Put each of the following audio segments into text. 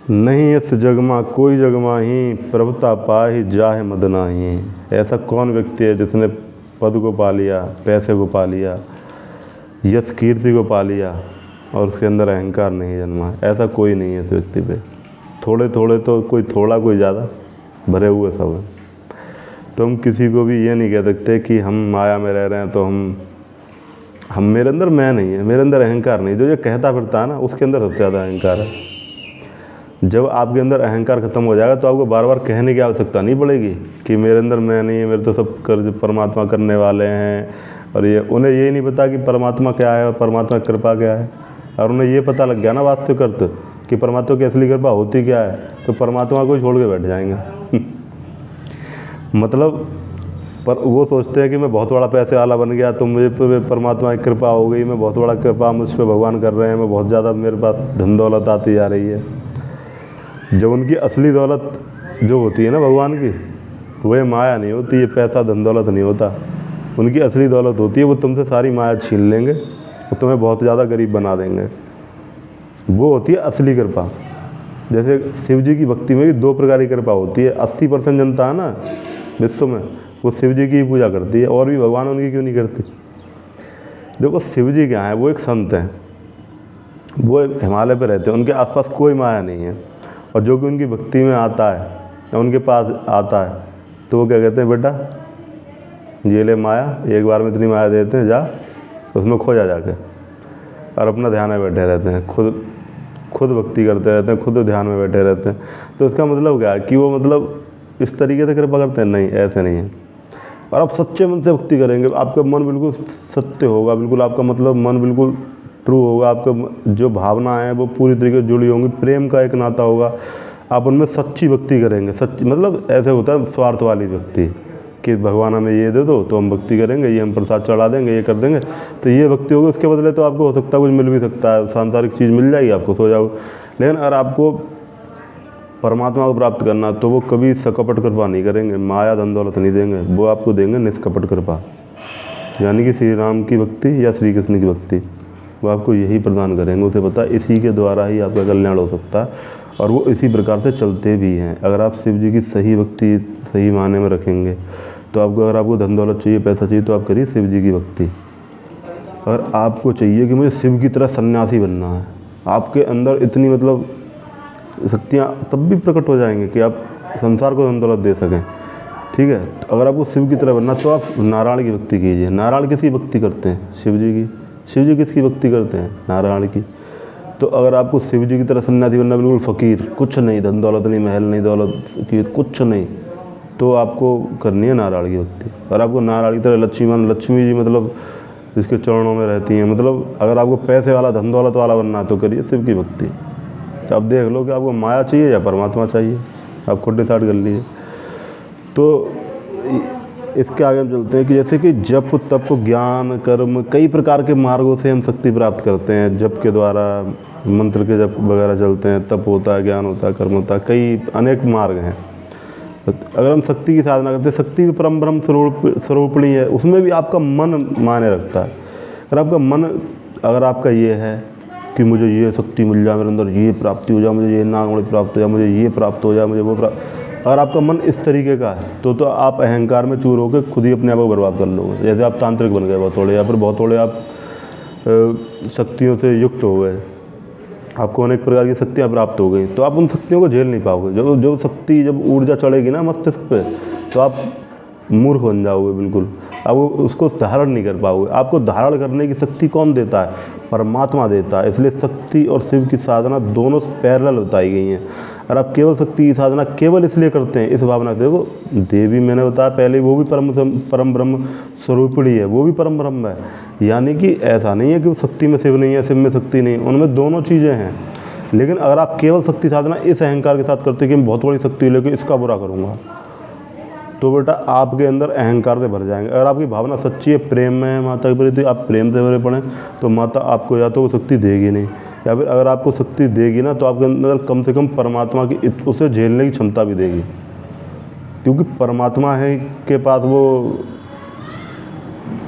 नहीं इस जग माँ कोई जग माही, प्रभुता पाहि जाहे मद नाही। ऐसा कौन व्यक्ति है जिसने पद को पा लिया, पैसे को पा लिया, यश कीर्ति को पा लिया और उसके अंदर अहंकार नहीं जन्मा? ऐसा कोई नहीं है इस व्यक्ति पे। थोड़े थोड़े तो कोई थोड़ा कोई ज़्यादा, भरे हुए सब हैं। तो हम किसी को भी ये नहीं कह सकते कि हम माया में रह रहे हैं तो हम मेरे अंदर मैं नहीं है, मेरे अंदर अहंकार नहीं। जो ये कहता फिरता है ना, उसके अंदर सबसे ज़्यादा अहंकार है। जब आपके अंदर अहंकार ख़त्म हो जाएगा तो आपको बार बार कहने की आवश्यकता नहीं पड़ेगी कि मेरे अंदर मैं नहीं है, मेरे तो सब कर्ज परमात्मा करने वाले हैं। और ये उन्हें ये नहीं पता कि परमात्मा क्या है और परमात्मा की कृपा क्या है। और उन्हें ये पता लग गया ना वास्तविक अर्थ कि परमात्मा की असली कृपा होती क्या है, तो परमात्मा को छोड़ के बैठ जाएंगे। मतलब पर वो सोचते हैं कि मैं बहुत बड़ा पैसे वाला बन गया तो मुझे पे परमात्मा की कृपा हो गई, मैं बहुत बड़ा कृपा मुझ पर भगवान कर रहे हैं, मैं बहुत ज़्यादा मेरे पास धन दौलत आती जा रही है। जब उनकी असली दौलत जो होती है ना भगवान की, वह माया नहीं होती, ये पैसा धन दौलत नहीं होता। उनकी असली दौलत होती है वो तुमसे सारी माया छीन लेंगे और तुम्हें बहुत ज़्यादा गरीब बना देंगे। वो होती है असली कृपा। जैसे शिव जी की भक्ति में भी दो प्रकार की कृपा होती है। 80% जनता है ना विश्व में, वो शिव जी की ही पूजा करती है, और भी भगवान उनकी क्यों नहीं करती? देखो शिव जी क्या है, वो एक संत हैं, वो हिमालय पे रहते हैं, उनके आसपास कोई माया नहीं है। और जो कि उनकी भक्ति में आता है या उनके पास आता है तो वो क्या कहते हैं, बेटा ये ले माया, एक बार में इतनी माया देते हैं, जा उसमें खो जाके, और अपना ध्यान में बैठे रहते हैं, खुद भक्ति करते रहते हैं, खुद ध्यान में बैठे रहते हैं। तो इसका मतलब क्या है कि वो मतलब इस तरीके से कृपा करते हैं? नहीं, ऐसे नहीं है। और आप सच्चे मन से भक्ति करेंगे, आपका मन बिल्कुल सत्य होगा, बिल्कुल आपका मतलब मन बिल्कुल ट्रू होगा, आपका जो भावना है वो पूरी तरीके से जुड़ी होंगी, प्रेम का एक नाता होगा, आप उनमें सच्ची भक्ति करेंगे। सच्ची मतलब ऐसे होता है स्वार्थ वाली भक्ति कि भगवान हमें ये दे दो तो हम भक्ति करेंगे, ये हम प्रसाद चढ़ा देंगे, ये कर देंगे, तो ये भक्ति होगी। उसके बदले तो आपको हो सकता है कुछ मिल भी सकता है, सांसारिक चीज़ मिल जाएगी आपको, सो जाओ। लेकिन अगर आपको परमात्मा को प्राप्त करना तो वो कभी सकपट कृपा नहीं करेंगे, माया धन दौलत नहीं देंगे, वो आपको देंगे निष्कपट कृपा, यानी कि श्री राम की भक्ति या श्री कृष्ण की भक्ति, वो आपको यही प्रदान करेंगे। उसे पता है इसी के द्वारा ही आपका कल्याण हो सकता है, और वो इसी प्रकार से चलते भी हैं। अगर आप शिव जी की सही भक्ति सही मायने में रखेंगे तो अगर आपको धन दौलत चाहिए, पैसा चाहिए, तो आप करिए शिव जी की भक्ति। अगर आपको चाहिए कि मुझे शिव की तरह सन्यासी बनना है, आपके अंदर इतनी मतलब शक्तियाँ तब भी प्रकट हो जाएंगी कि आप संसार को धन दौलत दे सकें, ठीक है। तो अगर आपको शिव की तरह बनना तो आप नारायण की भक्ति कीजिए। नारायण किसकी भक्ति करते हैं? शिव जी की। शिव जी किसकी भक्ति करते हैं? नारायण की। तो अगर आपको शिव जी की तरह सन्यासी बनना, बिल्कुल फ़कीर, कुछ नहीं, धन दौलत नहीं, महल नहीं, दौलत की कुछ नहीं, तो आपको करनी है नारायण की भक्ति। और आपको नारायण की तरह लक्ष्मी जी मतलब जिसके चरणों में रहती हैं, मतलब अगर आपको पैसे वाला धन दौलत वाला बनना है तो करिए शिव की भक्ति। तो आप देख लो कि आपको माया चाहिए या परमात्मा चाहिए, आप खुद डिसाइड कर लीजिए। तो इसके आगे हम चलते हैं कि जैसे कि जप तप ज्ञान कर्म, कई प्रकार के मार्गों से हम शक्ति प्राप्त करते हैं। जप के द्वारा मंत्र के जप वगैरह चलते हैं, तप होता है, ज्ञान होता है, कर्म होता है, कई अनेक मार्ग हैं। अगर हम शक्ति की साधना करते हैं, शक्ति भी परम ब्रह्म स्वरूपणी है, उसमें भी आपका मन मायने रखता है। अगर आपका मन, अगर आपका ये है कि मुझे ये शक्ति मिल जाए, मेरे अंदर ये प्राप्ति हो जाए, मुझे ये नागमणि प्राप्त हो जाए, मुझे ये प्राप्त हो जाए, मुझे वो प्राप्त, अगर आपका मन इस तरीके का है तो आप अहंकार में चूर होकर खुद ही अपने आप को बर्बाद कर लोगे। जैसे आप तांत्रिक बन गए बहुत थोड़े, या फिर बहुत थोड़े आप शक्तियों से युक्त हो गए, आपको अनेक प्रकार की शक्तियाँ प्राप्त हो गई, तो आप उन शक्तियों को झेल नहीं पाओगे। जो शक्ति, जब ऊर्जा चढ़ेगी ना मस्तिष्क पे, तो आप मूर्ख बन जाओगे बिल्कुल, अब उसको धारण नहीं कर पाओगे। आपको धारण करने की शक्ति कौन देता है? परमात्मा देता है। इसलिए शक्ति और शिव की साधना दोनों पैरेलल बताई गई हैं। और आप केवल शक्ति की साधना केवल इसलिए करते हैं, इस भावना से, देखो देवी मैंने बताया पहले, वो भी परम ब्रह्म स्वरूपणी है, वो भी परम ब्रह्म है। यानी कि ऐसा नहीं है कि शक्ति में शिव नहीं है, शिव में शक्ति नहीं, उनमें दोनों चीज़ें हैं। लेकिन अगर आप केवल शक्ति साधना इस अहंकार के साथ करते हैं कि मैं बहुत बड़ी शक्ति लेके इसका बुरा करूँगा, तो बेटा आपके अंदर अहंकार से भर जाएंगे। अगर आपकी भावना सच्ची है, प्रेम में है माता के प्रति, आप प्रेम से भरे पड़ें, तो माता आपको या तो वो शक्ति देगी नहीं, या फिर अगर आपको शक्ति देगी ना तो आपके अंदर कम से कम परमात्मा की उसे झेलने की क्षमता भी देगी। क्योंकि परमात्मा है के पास वो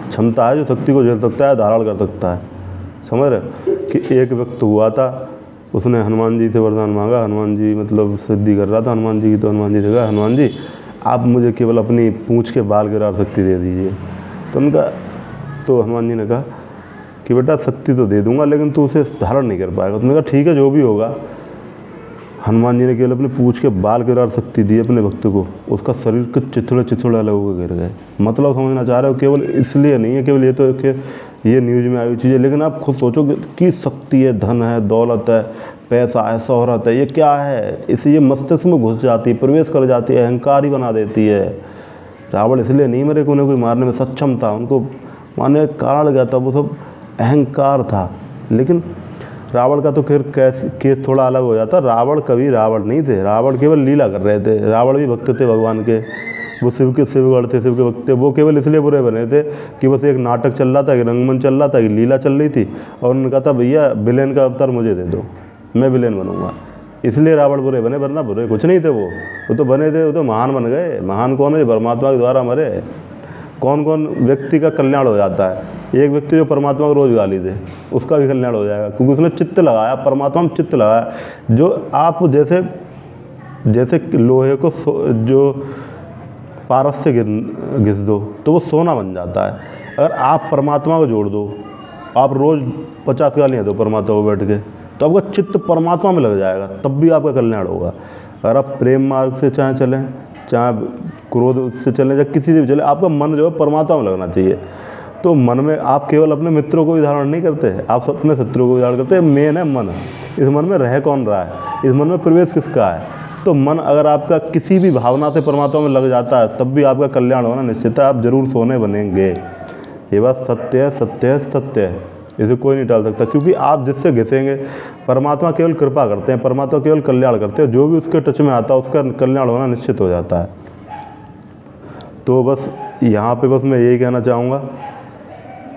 क्षमता है जो शक्ति को झेल सकता है, धारण कर सकता है। समझ रहे कि एक व्यक्ति हुआ था, उसने हनुमान जी से वरदान मांगा। हनुमान जी मतलब सिद्धि कर रहा था हनुमान जी की, तो हनुमान जी ने कहा, हनुमान जी आप मुझे केवल अपनी पूँछ के बाल गिरार शक्ति दे दीजिए। तो हनुमान जी ने कहा कि बेटा शक्ति तो दे दूंगा, लेकिन तू उसे धारण नहीं कर पाएगा। तुमने कहा ठीक है, जो भी होगा। हनुमान जी ने केवल अपनी पूँछ के बाल गिरार शक्ति दी अपने भक्त को, उसका शरीर के चिथड़े अलग होकर गिर गए। मतलब समझना चाह रहे हो, केवल इसलिए नहीं है, केवल ये तो कि ये न्यूज़ में आई हुई चीज़ है, लेकिन आप खुद सोचो कि शक्ति है, धन है, दौलत है, पैसा है, शोहरत है, ये क्या है, इसे ये मस्तिष्क में घुस जाती है, प्रवेश कर जाती है, अहंकारी बना देती है। रावण इसलिए नहीं मरे कि उन्हें कोई मारने में सक्षम था, उनको मारने का कारण क्या था, वो सब अहंकार था। लेकिन रावण का तो खैर केस थोड़ा अलग हो जाता। रावण कभी रावण नहीं थे, रावण केवल लीला कर रहे थे। रावण भी भक्त थे भगवान के, वो शिवगढ़ थे, शिव के भक्त थे। वो केवल इसलिए बुरे बने थे कि बस एक नाटक चल रहा था, एक रंगमंच चल रहा था, एक लीला चल रही थी, और उन्होंने कहा था भैया विलेन का अवतार मुझे दे दो, मैं विलेन बनूंगा। इसलिए रावण बुरे बने, वरना बुरे कुछ नहीं थे। वो तो बने थे, वो तो महान बन गए। महान कौन है? जो परमात्मा के द्वारा मरे। कौन कौन व्यक्ति का कल्याण हो जाता है? एक व्यक्ति जो परमात्मा को रोज गाली दे, उसका भी कल्याण हो जाएगा, क्योंकि उसने चित्त लगाया, परमात्मा में चित्त लगाया। जो आप जैसे लोहे को जो पारस से घिस दो तो वो सोना बन जाता है। अगर आप परमात्मा को जोड़ दो, आप रोज़ 50 गालियाँ दो परमात्मा को बैठ के, तो आपका चित्त परमात्मा में लग जाएगा, तब भी आपका कल्याण होगा। अगर आप प्रेम मार्ग से चाहे चलें, चाहे क्रोध से चलें, चाहे किसी से भी चले, आपका मन जो है परमात्मा में लगना चाहिए। तो मन में आप केवल अपने मित्रों को भी धारण नहीं करते, आप अपने शत्रुओं को भी धारण करते हैं। मेन है मन। इस मन में रह कौन रहा है, इस मन में प्रवेश किसका है। तो मन अगर आपका किसी भी भावना से परमात्मा में लग जाता है, तब भी आपका कल्याण होना निश्चित है, आप जरूर सोने बनेंगे। ये बात सत्य है, सत्य है, सत्य है, इसे कोई नहीं टाल सकता। क्योंकि आप जिससे घिसेंगे, परमात्मा केवल कृपा करते हैं, परमात्मा केवल कल्याण करते हैं। जो भी उसके टच में आता है उसका कल्याण होना निश्चित हो जाता है। तो बस यहाँ पे बस मैं यही कहना चाहूँगा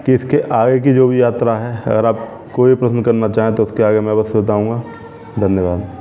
कि इसके आगे की जो भी यात्रा है, अगर आप कोई प्रश्न करना चाहें तो उसके आगे मैं बस बताऊँगा। धन्यवाद।